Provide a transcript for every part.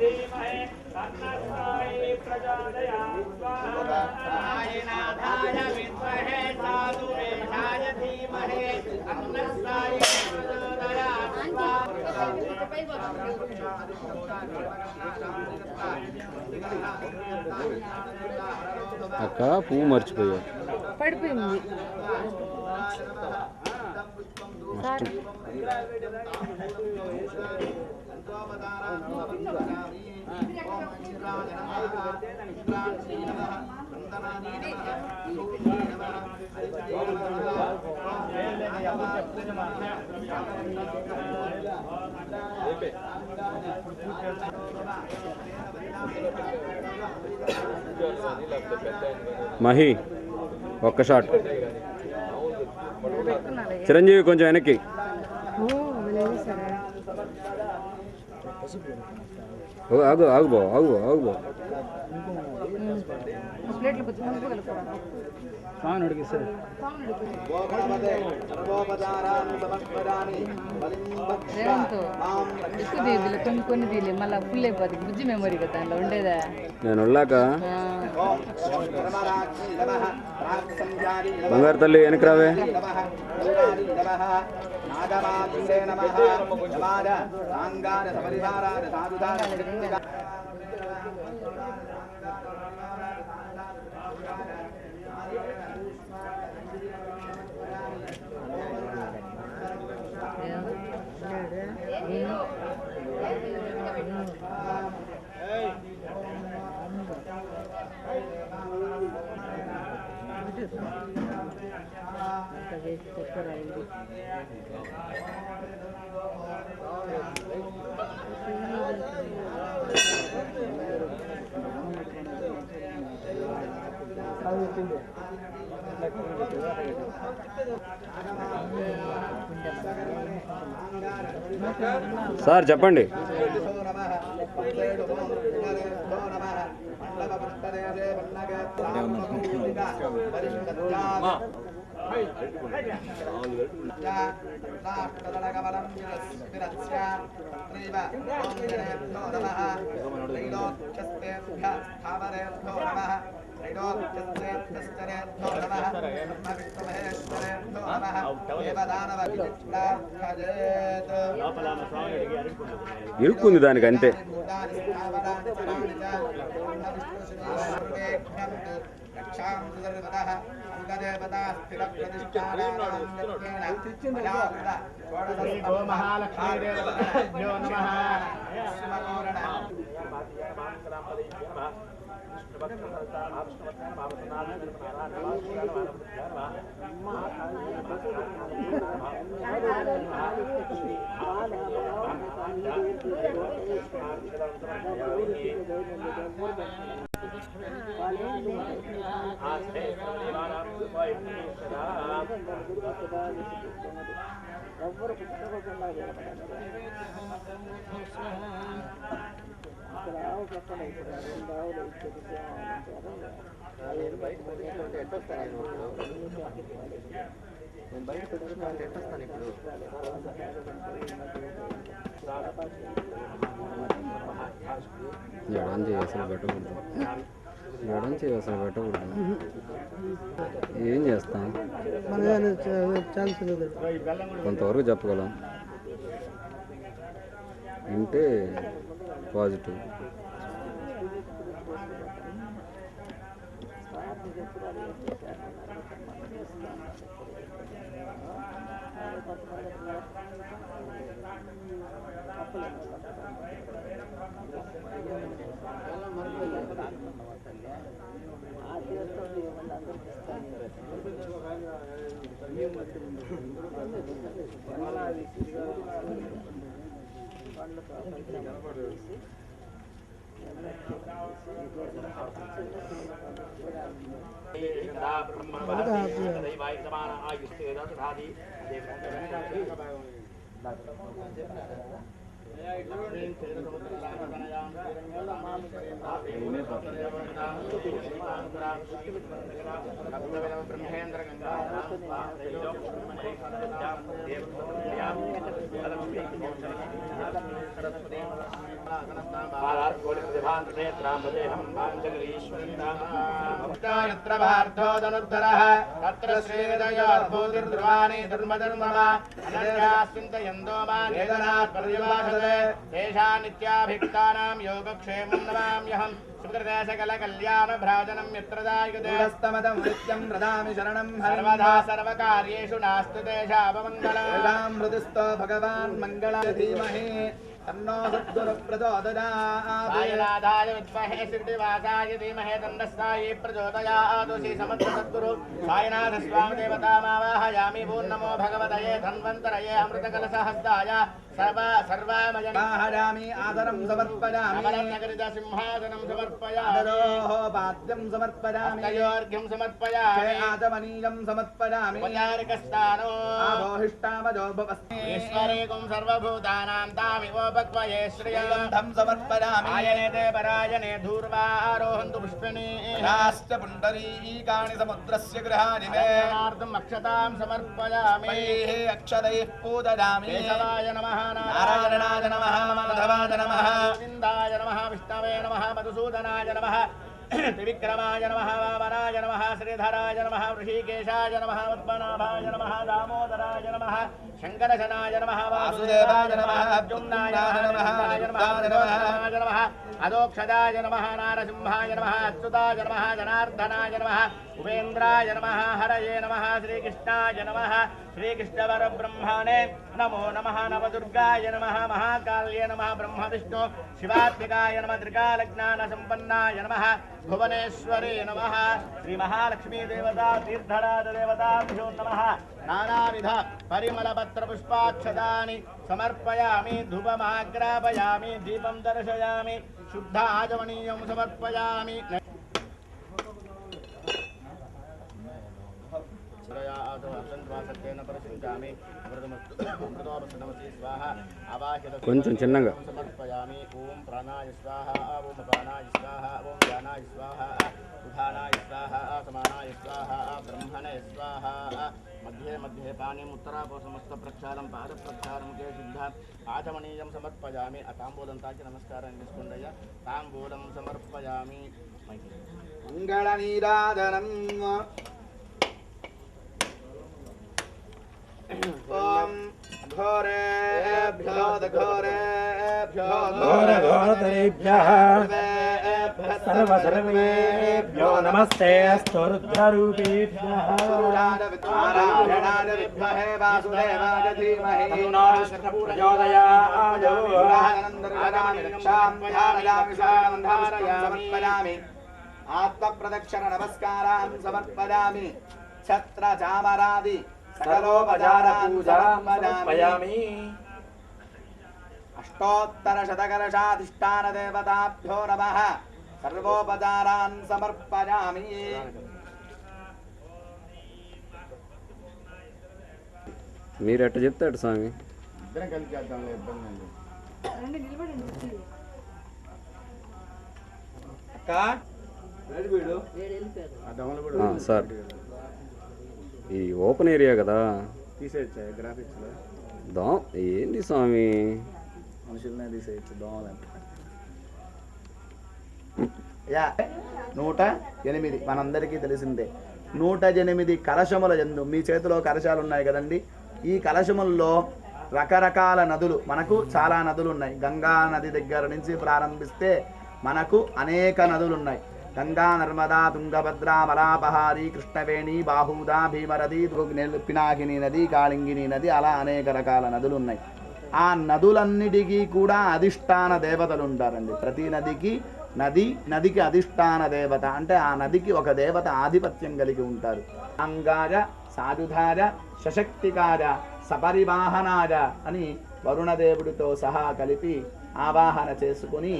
धीमहि तन्नस्तायै प्रचोदयात् स्वाहा नाथाय विद्महे साधुवेशाय धीमहि तन्नस्तायै प्रचोदयात् అక్క పువ్వు మర్చిపోయా పడిపోయింది మహి ఒక్క షాట్ చిరంజీవి కొంచెం వెనక్కి ఆగు ఆగుబో ఆగుబో ఆగుబో కొన్ని తీలే మళ్ళీ ఫుల్ అయిపోతుంది బుజ్జి మెమరీ కదా దాంట్లో ఉండేదా నేను వెళ్ళాక బంగారు తల్లి వెనక్కి రావే సార్ చెప్పండి ఇరుక్కుంది దానికి అంతే ఎడం చేయాల్సిన పెట్టకూడదు ఎడం చేయాల్సిన పెట్టకూడదు ఏం చేస్తాం కొంతవరకు చెప్పగలం వింటే పాజిటివ్ सकलकल्याणभ्राजनं यत्रदायुस्तमदं नित्यं प्रदामि शरणं सर्वदा सर्वकार्येषु नास्तु तेषापमङ्गलं मृदुस्तो भगवान् मङ्गलाय धीमहि तन्नो सद्गुरुः प्रचोदयात् वायुनाथाय विद्महे सिद्धिवासाय धीमहि तन्नस्तायै प्रचोदयात् श्री समर्थ सद्गुरु साईनाथ स्वामी देवतामावाहयामि भून् नमो भगवतये धन्वन्तरये अमृतकलशहस्ताय सर्वमयमाहयामि आदरं समर्पयामि अमरनगरित सिंहासनं समर्पयामि अदरोः पाद्यं समर्पयामि तयोर्घ्यं समर्पयामि आचमनीयं समर्पयामि उपचारिकस्थानो आभोहिष्टामजो भवस्मि ईश्वरेकुं सर्वभूतानां तामिव भक्वये श्रियं समर्पयामि आयने ते परायणे धूर्वारोहन्तु पुष्पिणी राश्च पुण्डरीकाणि समुद्रस्य गृहाणि मे नार्दम् अक्षतां समर्पयामि अक्षतैः पूजयामि केशवाय नमः नारायणाय नमः माधवाय नमः गोविन्दाय नमः विष्णवे नमः मधुसूदनाय नमः त्रिविक्रमाय नमः वामनाय नमः श्रीधराय नमः ऋषिकेशाय नमः पद्मनाभाय नमः दामोदराय नमः शङ्करशनाय नमः वासुदेवाय नमः अर्जुनाय नमः नारायणाय नमः अदोक्षदाय नमः नारसिंहाय नमः अच्युताय नमः जनार्दनाय नमः उपेन्द्राय नमः हरये नमः श्रीकृष्णाय नमः श्रीकृष्णवरब्रह्मणे नमो नमः नवदुर्गाय नमः महाकाल्ये नमः ब्रह्मविष्णु शिवात्मिकाय नमः त्रिकालज्ञानसम्पन्नाय नमः भुवनेश्वरे नमः श्रीमहालक्ष्मी देवता तीर्थराज देवताभ्यो नमः नानाविध परिमलपत्रपुष्पाक्षतानि समर्पयामि धूपमाग्रापयामि दीपं दर्शयामि शुद्ध आचमनीयं समर्पयामि కొంచెం చిన్నగా సమర్పయామి ఓం ప్రాణాయ స్వాహ ఓం అపానాయ స్వాహ ఓం జ్ఞానాయ స్వాహ ఉదానాయ స్వాహ సమానాయ స్వాహ బ్రహ్మణే స్వాహ मध्ये मध्ये पानीम् उत्तराकोसमस्त प्रक्षालं पाद प्रक्षालं के शुद्ध आचमनीयं समर्पयामि तांबूलं ताकि नमस्कारं చేసుకోండియ్యా तांबूलं समर्पयामि मंगलनीराजनम् ओम घोरेभ्यो घोरघोरतरेभ्यः सर्वसर्वेभ्यो नमस्ते अस्तु रुद्ररूपेभ्यः विद्महे वासुदेवाय धीमहि समर्पयामि आत्मप्रदक्षिण नमस्कारान् समर्पयामि छत्र चामरादि सकलोपचारान् समर्पयामि अष्टोत्तरशतकलशाधिष्ठानदेवताभ्यो नमः सर्वोपचारान् समर्पयामि మీరు ఎట్ట చెప్తాడు స్వామి ఇద్దరం కలిసి చేద్దాంలే ఇబ్బంది లేదు సార్ ఈ ఓపెన్ ఏరియా కదా తీసేయచ్చా గ్రాఫిక్స్లో దా ఏంటి స్వామి మనుషులనే తీసేయచ్చు దోమలంటే 108 మనందరికీ తెలిసిందే 108 కలశముల యందు మీ చేతిలో కలశాలు ఉన్నాయి కదండి ఈ కలశముల్లో రకరకాల నదులు మనకు చాలా నదులు ఉన్నాయి గంగా నది దగ్గర నుంచి ప్రారంభిస్తే మనకు అనేక నదులు ఉన్నాయి గంగా నర్మదా తుంగభద్ర మలాపహారి కృష్ణవేణి బాహుదా భీమరది పినాకిని నది కాళింగిని నది అలా అనేక రకాల నదులు ఉన్నాయి ఆ నదులన్నిటికీ కూడా అధిష్టాన దేవతలు ఉంటారండి ప్రతి నదికి అధిష్టాన దేవత అంటే ఆ నదికి ఒక దేవత ఆధిపత్యం కలిగి ఉంటారు అంగార సాధుధార సశక్తికార సపరివాహనార అని వరుణదేవుడితో సహా కలిపి ఆవాహన చేసుకుని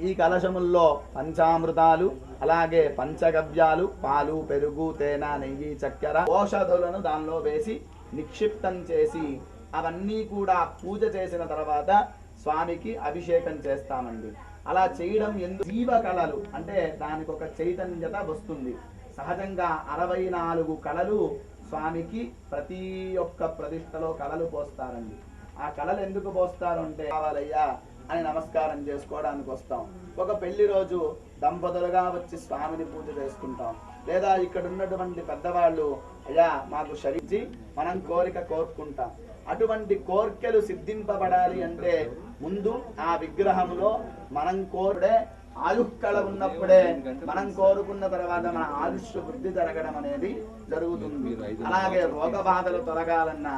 ఈ కలశముల్లో పంచామృతాలు అలాగే పంచగవ్యాలు పాలు పెరుగు తేనె నెయ్యి చక్కెర ఔషధులను దానిలో వేసి నిక్షిప్తం చేసి అవన్నీ కూడా పూజ చేసిన తర్వాత స్వామికి అభిషేకం చేస్తామండి అలా చేయడం ఎందుకు జీవ కళలు అంటే దానికి ఒక చైతన్యత వస్తుంది సహజంగా 64 కళలు స్వామికి ప్రతి ఒక్క ప్రతిష్టలో కళలు పోస్తారండి ఆ కళలు ఎందుకు పోస్తారు అంటే కావాలయ్యా అని నమస్కారం చేసుకోవడానికి వస్తాం. ఒక పెళ్లి రోజు దంపతులుగా వచ్చి స్వామిని పూజ చేసుకుంటాం. లేదా ఇక్కడ ఉన్నటువంటి పెద్దవాళ్ళు అయ్యా మాకు శరించి మనం కోరిక కోరుకుంటాం. అటువంటి కోరికలు సిద్ధింపబడాలి అంటే ముందు ఆ విగ్రహంలో మనం కోరుడే ఆయుష్కళ ఉన్నప్పుడే మనం కోరుకున్న తర్వాత మన ఆయుష్ వృద్ధి జరగడం అనేది జరుగుతుంది. అలాగే రోగ బాధలు తొలగాలన్నా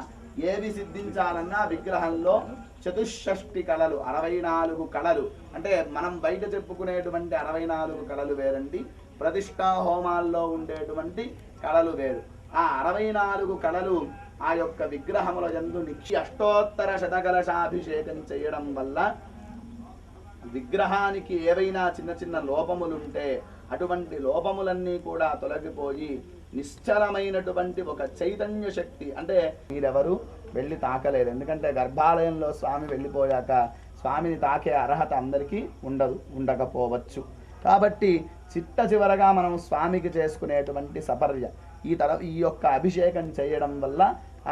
ఏవి సిద్ధించాలన్నా విగ్రహంలో చతుషష్ఠి కళలు 64 కళలు అంటే మనం బయట చెప్పుకునేటువంటి 64 కళలు వేరండి. ప్రతిష్టా హోమాల్లో ఉండేటువంటి కళలు వేరు. ఆ 64 కళలు ఆ యొక్క విగ్రహముల యందు నిక్షి అష్టోత్తర శతకలశాభిషేకం చేయడం వల్ల విగ్రహానికి ఏవైనా చిన్న చిన్న లోపములుంటే అటువంటి లోపములన్నీ కూడా తొలగిపోయి నిశ్చలమైనటువంటి ఒక చైతన్య శక్తి. అంటే మీరెవరు వెళ్ళి తాకలేదు, ఎందుకంటే గర్భాలయంలో స్వామి వెళ్ళిపోయాక స్వామిని తాకే అర్హత అందరికీ ఉండకపోవచ్చు. కాబట్టి చిట్ట చివరగా మనం స్వామికి చేసుకునేటువంటి సపర్య ఈ యొక్క అభిషేకం చేయడం వల్ల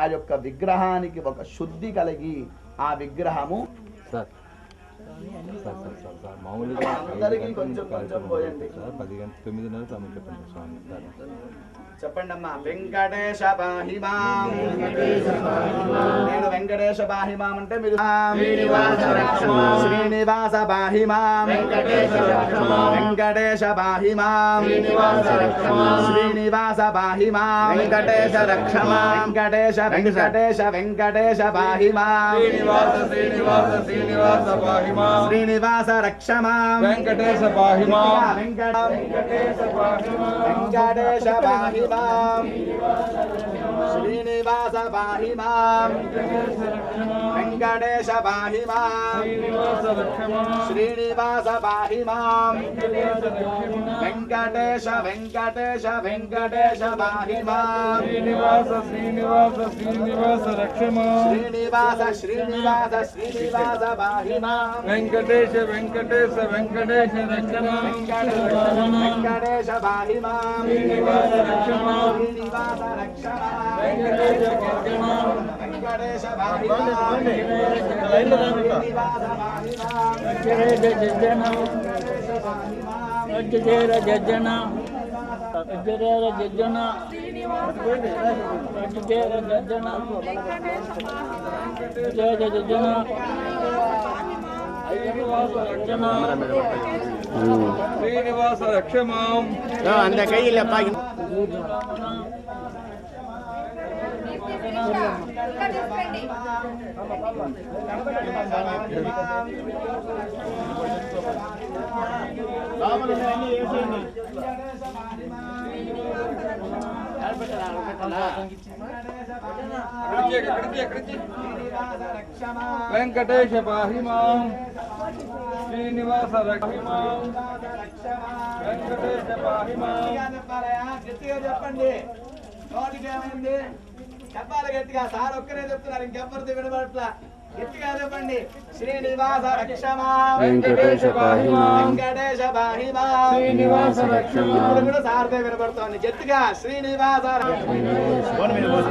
ఆ యొక్క విగ్రహానికి ఒక శుద్ధి కలిగి ఆ విగ్రహము మామూలుగా అందరికీ కొంచెం కొంచెం పోయండి. 9:30 సమయం చెప్పండి స్వామి. చెప్పండి అమ్మా. వెంకటేశ పాహిమాం. నేను వెంకటేశ పాహిమాం అంటే మీరు శ్రీనివాస పాహిమాం. వెంకటేశ పాహిమాం. శ్రీనివాస పాహిమాం. వెంకటేశ రక్షమా. వెంకటేశ వెంకటేశ వెంకటేశ పాహిమాం. శ్రీనివాస పాహిమాం. శ్రీనివాస రక్షమా. వెంకటేశ పాహిమాం. వెంకటేశ పాహిమాం. శ్రీనివాస పాహిమాం. వెంకటేశ పాహిమాం. శ్రీనివాస పాహిమాం. వెంకటేశ వెంకటేశ వెంకటేశ పాహిమాం. శ్రీనివాస రక్షమా. శ్రీనివాస శ్రీనివాస శ్రీనివాస పాహిమాం. వెంకటేశ వెంకటేశ రక్షమా. వెంకటేశ పాహిమాం. శ్రీనివాస రక్షమా. శ్రీనివాస రక్షమా. వెంకటేశ రక్షమా. వెంకటేశ పాహిమాం. శ్రీనివాస పాహిమాం. జయ జజ్జన జయ జజ్జన జయ జజ్జన శ్రీనివాస రక్షమాం. அந்த கையில் వెంకటేశ పాహిమాం. శ్రీనివాస రక్షమాం. వెంకటేశ పాహిమాం. గట్టిగా చెప్పండి. నోటికి ఏమైంది చెప్పాలి గట్టిగా. సార్ ఒక్కరే చెప్తున్నారు, ఇంకెవ్వరిది వినబడట్లా. గట్టిగా చెప్పండి. శ్రీనివాస రక్షమా. వెంకటేశ పాహిమాం. వెంకటేశ పాహిమాం. శ్రీనివాస రక్షమా. ఇప్పుడు కూడా సార్దే వినబడుతోంది గట్టిగా. శ్రీనివాస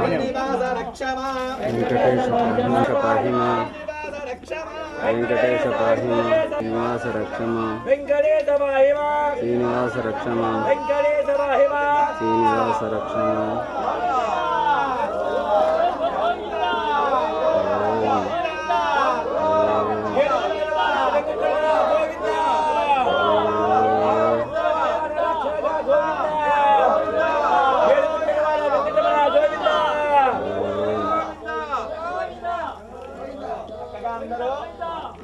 శ్రీనివాస రక్షమా. వెంకటేశ పాహిమాం. రక్షమా. వెంకటేశ పాహిమాం. శ్రీనివాస రక్షమా. వెంకటేశ పాహిమా. శ్రీనివాస రక్షమా. వెంకటేశ పాహిమా. శ్రీనివాస రక్షమా.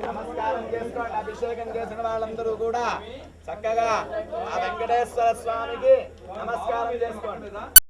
నమస్కారం చేసుకోండి. అభిషేకం చేసిన వాళ్ళందరూ కూడా చక్కగా ఆ వెంకటేశ్వర స్వామికి నమస్కారం చేసుకోండి.